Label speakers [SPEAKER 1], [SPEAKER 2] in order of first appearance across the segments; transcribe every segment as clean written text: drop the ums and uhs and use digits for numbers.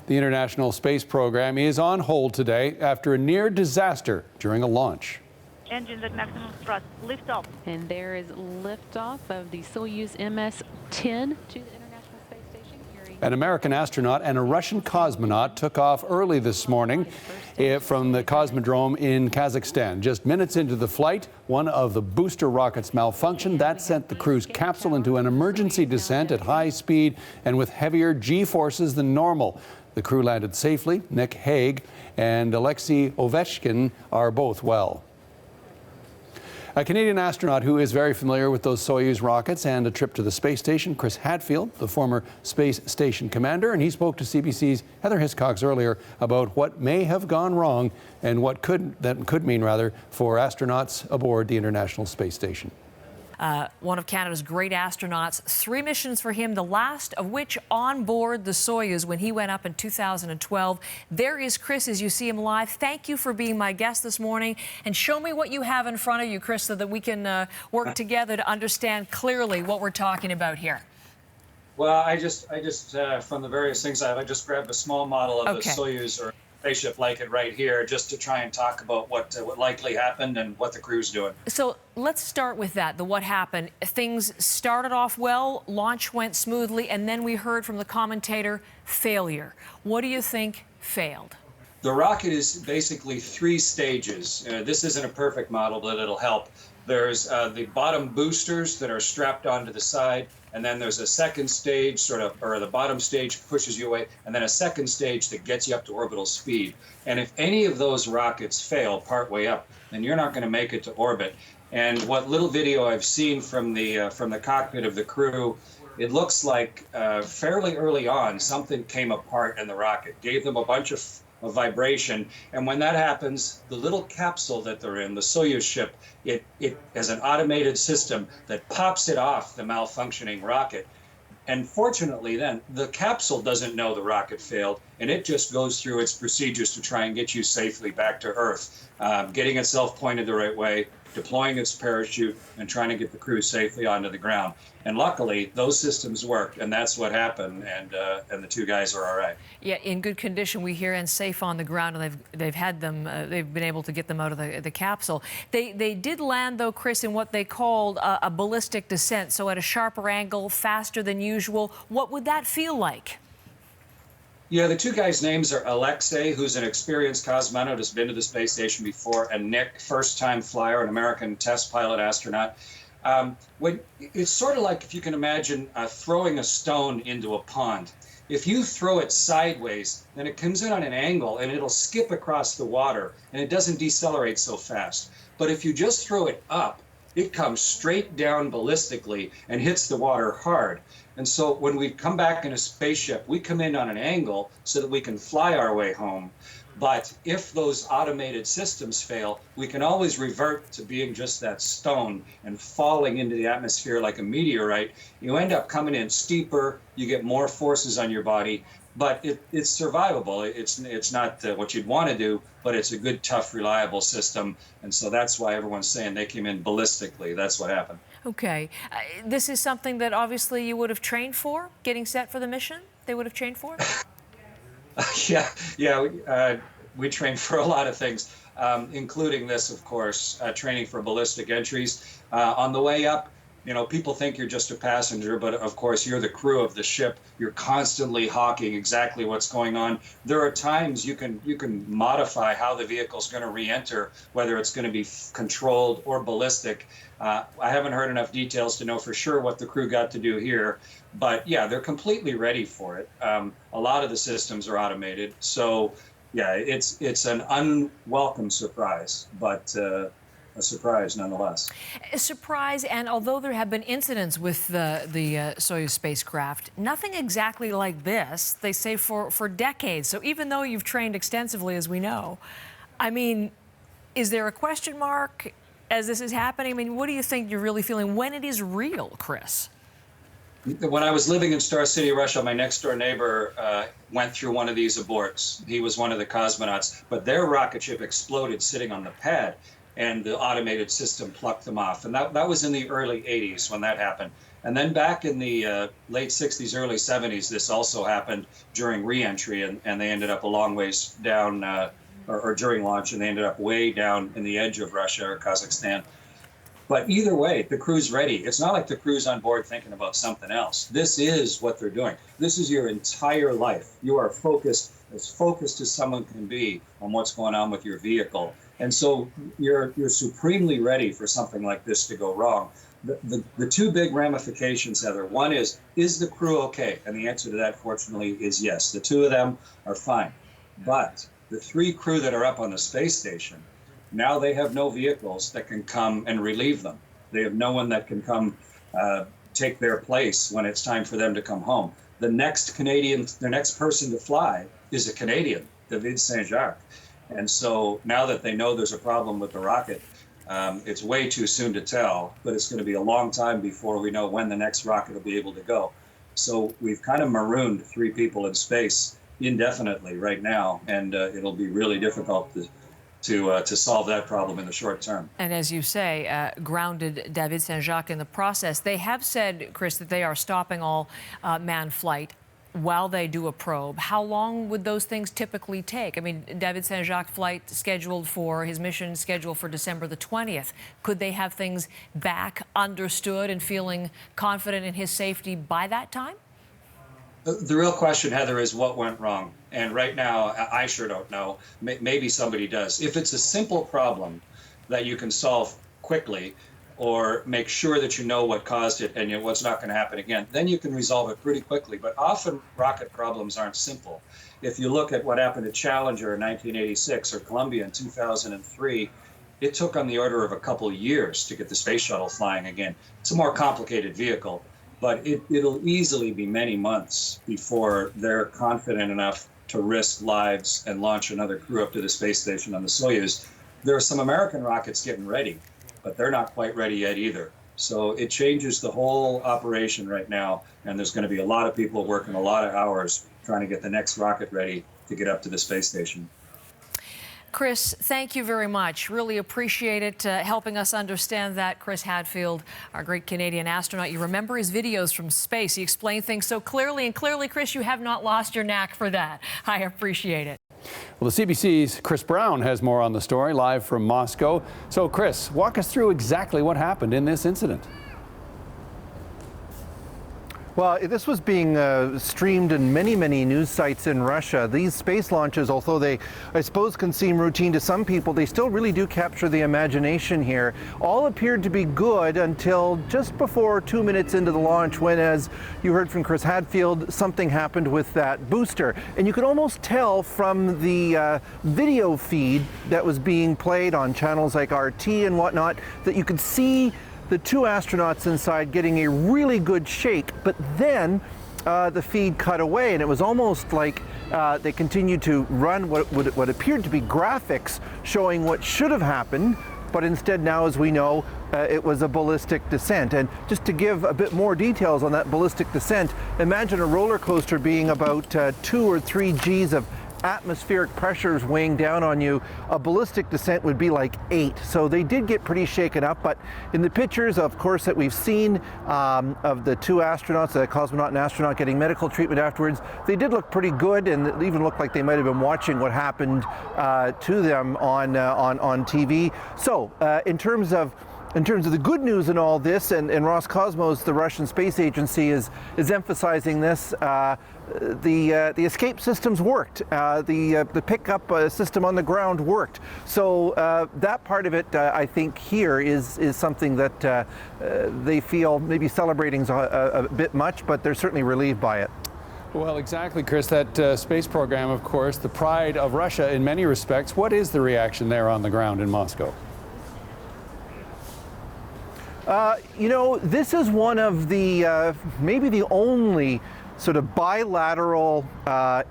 [SPEAKER 1] The International Space Program is on hold today after a near disaster during a launch.
[SPEAKER 2] Engines at maximum thrust, lift off.
[SPEAKER 3] And there is liftoff of the Soyuz MS-10 to the International Space Station.
[SPEAKER 1] An American astronaut and a Russian cosmonaut took off early this morning from the cosmodrome in Kazakhstan. Just minutes into the flight, one of the booster rockets malfunctioned. That sent the crew's capsule into an emergency descent at high speed and with heavier G-forces than normal. The crew landed safely. Nick Hague and Alexei Ovechkin are both well. A Canadian astronaut who is very familiar with those Soyuz rockets and a trip to the space station, Chris Hadfield, the former space station commander, and he spoke to CBC's Heather Hiscox earlier about what may have gone wrong and what could mean for astronauts aboard the International Space Station.
[SPEAKER 4] One of Canada's great astronauts, 3 missions for him, the last of which on board the Soyuz when he went up in 2012. There is Chris as you see him live. Thank you for being my guest this morning. And show me what you have in front of you, Chris, so that we can work together to understand clearly what we're talking about here.
[SPEAKER 5] Well, I just from the various things I just grabbed a small model of the Soyuz or spaceship like it right here, just to try and talk about what likely happened and what the crew's doing.
[SPEAKER 4] So let's start with that, what happened. Things started off well, launch went smoothly, and then we heard from the commentator, failure. What do you think failed?
[SPEAKER 5] The rocket is basically 3 stages. This isn't a perfect model, but it'll help. There's the bottom boosters that are strapped onto the side, and then there's a second stage, or the bottom stage pushes you away, and then a second stage that gets you up to orbital speed. And if any of those rockets fail partway up, then you're not going to make it to orbit. And what little video I've seen from the cockpit of the crew, it looks like fairly early on something came apart in the rocket, gave them a bunch of vibration, and when that happens, the little capsule that they're in, the Soyuz ship, it has an automated system that pops it off the malfunctioning rocket. And fortunately then, the capsule doesn't know the rocket failed, and it just goes through its procedures to try and get you safely back to Earth, getting itself pointed the right way, deploying its parachute, and trying to get the crew safely onto the ground. And luckily, those systems worked, and that's what happened, and the 2 guys are all right.
[SPEAKER 4] Yeah, in good condition, we hear, and safe on the ground, and they've had them, they've been able to get them out of the capsule. They did land, though, Chris, in what they called a ballistic descent, so at a sharper angle, faster than usual. What would that feel like?
[SPEAKER 5] Yeah, the 2 guys' names are Alexei, who's an experienced cosmonaut, has been to the space station before, and Nick, first-time flyer, an American test pilot astronaut. It's sort of like if you can imagine throwing a stone into a pond. If you throw it sideways, then it comes in on an angle and it'll skip across the water and it doesn't decelerate so fast. But if you just throw it up, it comes straight down ballistically and hits the water hard. And so when we come back in a spaceship, we come in on an angle so that we can fly our way home. But if those automated systems fail, we can always revert to being just that stone and falling into the atmosphere like a meteorite. You end up coming in steeper, you get more forces on your body, but it's survivable. It's not what you'd want to do, but it's a good, tough, reliable system. And so that's why everyone's saying they came in ballistically. That's what happened.
[SPEAKER 4] Okay. This is something that obviously you would have trained for, getting set for the mission? They would have trained for?
[SPEAKER 5] Yeah. We train for a lot of things, including this, of course, training for ballistic entries. On the way up, people think you're just a passenger, but of course you're the crew of the ship. You're constantly hawking exactly what's going on. There are times you can modify how the vehicle's going to re-enter, whether it's going to be controlled or ballistic. I haven't heard enough details to know for sure what the crew got to do here, but yeah, they're completely ready for it. A lot of the systems are automated, so yeah, it's an unwelcome surprise, but a surprise nonetheless.
[SPEAKER 4] A surprise, and although there have been incidents with the Soyuz spacecraft, nothing exactly like this, they say, for decades. So even though you've trained extensively, as we know, I mean, is there a question mark as this is happening? I mean, what do you think you're really feeling when it is real, Chris?
[SPEAKER 5] When I was living in Star City, Russia, my next-door neighbor went through one of these aborts. He was one of the cosmonauts, but their rocket ship exploded sitting on the pad, and the automated system plucked them off. And that was in the early 80s when that happened. And then back in the late 60s, early 70s, this also happened during re-entry, and they ended up a long ways down, or during launch, and they ended up way down in the edge of Russia or Kazakhstan. But either way, the crew's ready. It's not like the crew's on board thinking about something else. This is what they're doing. This is your entire life. You are focused as someone can be on what's going on with your vehicle. And so you're supremely ready for something like this to go wrong. The two big ramifications, Heather, one is the crew okay? And the answer to that, fortunately, is yes. The two of them are fine. But the three crew that are up on the space station, now they have no vehicles that can come and relieve them. They have no one that can come take their place when it's time for them to come home. The next person to fly is a Canadian, David Saint-Jacques. And so now that they know there's a problem with the rocket, it's way too soon to tell, but it's going to be a long time before we know when the next rocket will be able to go. So we've kind of marooned three people in space indefinitely right now, and it'll be really difficult to solve that problem in the short term.
[SPEAKER 4] And as you say, grounded David Saint-Jacques in the process. They have said, Chris, that they are stopping all manned flight while they do a probe. How long would those things typically take? I mean, David Saint-Jacques flight scheduled for his mission scheduled for December the 20th. Could they have things back, understood, and feeling confident in his safety by that time?
[SPEAKER 5] The real question, Heather, is what went wrong? And right now, I sure don't know. Maybe somebody does. If it's a simple problem that you can solve quickly, or make sure that you know what caused it and what's not going to happen again, then you can resolve it pretty quickly. But often rocket problems aren't simple. If you look at what happened to Challenger in 1986 or Columbia in 2003, it took on the order of a couple of years to get the space shuttle flying again. It's a more complicated vehicle, but it'll easily be many months before they're confident enough to risk lives and launch another crew up to the space station on the Soyuz. There are some American rockets getting ready, but they're not quite ready yet either. So it changes the whole operation right now, and there's going to be a lot of people working a lot of hours trying to get the next rocket ready to get up to the space station.
[SPEAKER 4] Chris, thank you very much. Really appreciate it, helping us understand that. Chris Hadfield, our great Canadian astronaut. You remember his videos from space. He explained things so clearly. And clearly, Chris, you have not lost your knack for that. I appreciate it.
[SPEAKER 1] Well, the CBC's Chris Brown has more on the story, live from Moscow. So, Chris, walk us through exactly what happened in this incident.
[SPEAKER 6] Well, this was being streamed in many news sites in Russia. These space launches, although they, I suppose, can seem routine to some people, they still really do capture the imagination here. All appeared to be good until just before 2 minutes into the launch when, as you heard from Chris Hadfield, something happened with that booster. And you could almost tell from the video feed that was being played on channels like RT and whatnot that you could see the two astronauts inside getting a really good shake, but then the feed cut away, and it was almost like they continued to run what appeared to be graphics showing what should have happened, but instead now, as we know, it was a ballistic descent. And just to give a bit more details on that ballistic descent, imagine a roller coaster being about 2 or 3 Gs of atmospheric pressures weighing down on you. A ballistic descent would be like 8. So they did get pretty shaken up, but in the pictures, of course, that we've seen of the two astronauts, the cosmonaut and astronaut getting medical treatment afterwards, they did look pretty good, and it even looked like they might have been watching what happened to them on TV. So in terms of the good news in all this, and Roscosmos, the Russian space agency, is emphasizing this. The escape systems worked. The pickup system on the ground worked. So that part of it, I think, here is something that they feel maybe celebrating a bit much, but they're certainly relieved by it.
[SPEAKER 1] Well, exactly, Chris. That space program, of course, the pride of Russia in many respects. What is the reaction there on the ground in Moscow?
[SPEAKER 6] You know, this is one of the, maybe the only sort of bilateral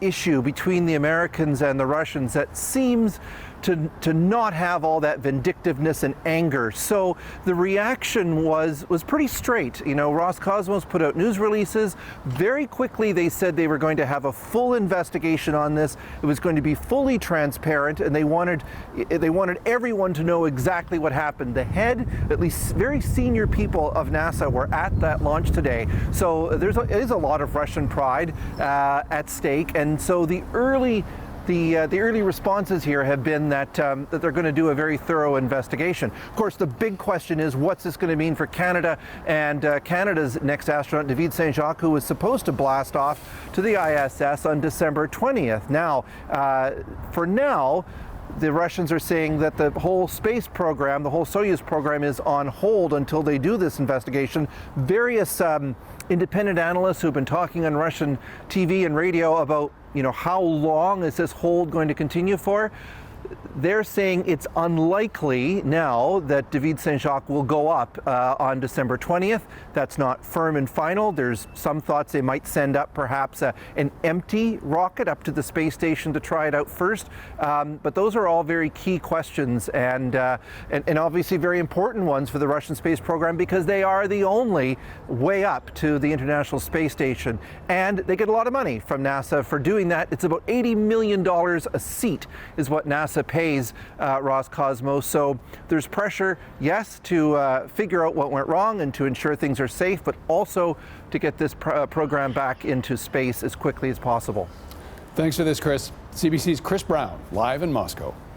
[SPEAKER 6] issue between the Americans and the Russians that seems to not have all that vindictiveness and anger. So the reaction was pretty straight. You know, Roscosmos put out news releases. Very quickly they said they were going to have a full investigation on this. It was going to be fully transparent, and they wanted everyone to know exactly what happened. The head, at least very senior people of NASA, were at that launch today. So there is a lot of Russian pride at stake, and so the early responses here have been that they're going to do a very thorough investigation. Of course, the big question is, what's this going to mean for Canada and Canada's next astronaut, David Saint-Jacques, who was supposed to blast off to the ISS on December 20th. Now, for now, the Russians are saying that the whole space program, the whole Soyuz program, is on hold until they do this investigation. Various independent analysts who've been talking on Russian TV and radio about, you know, how long is this hold going to continue for? They're saying it's unlikely now that David Saint-Jacques will go up on December 20th. That's not firm and final. There's some thoughts they might send up perhaps an empty rocket up to the space station to try it out first. But those are all very key questions and obviously very important ones for the Russian space program, because they are the only way up to the International Space Station. And they get a lot of money from NASA for doing that. It's about $80 million a seat is what NASA pays Roscosmos. So there's pressure, yes, to figure out what went wrong and to ensure things are safe, but also to get this program back into space as quickly as possible.
[SPEAKER 1] Thanks for this, Chris. CBC's Chris Brown, live in Moscow.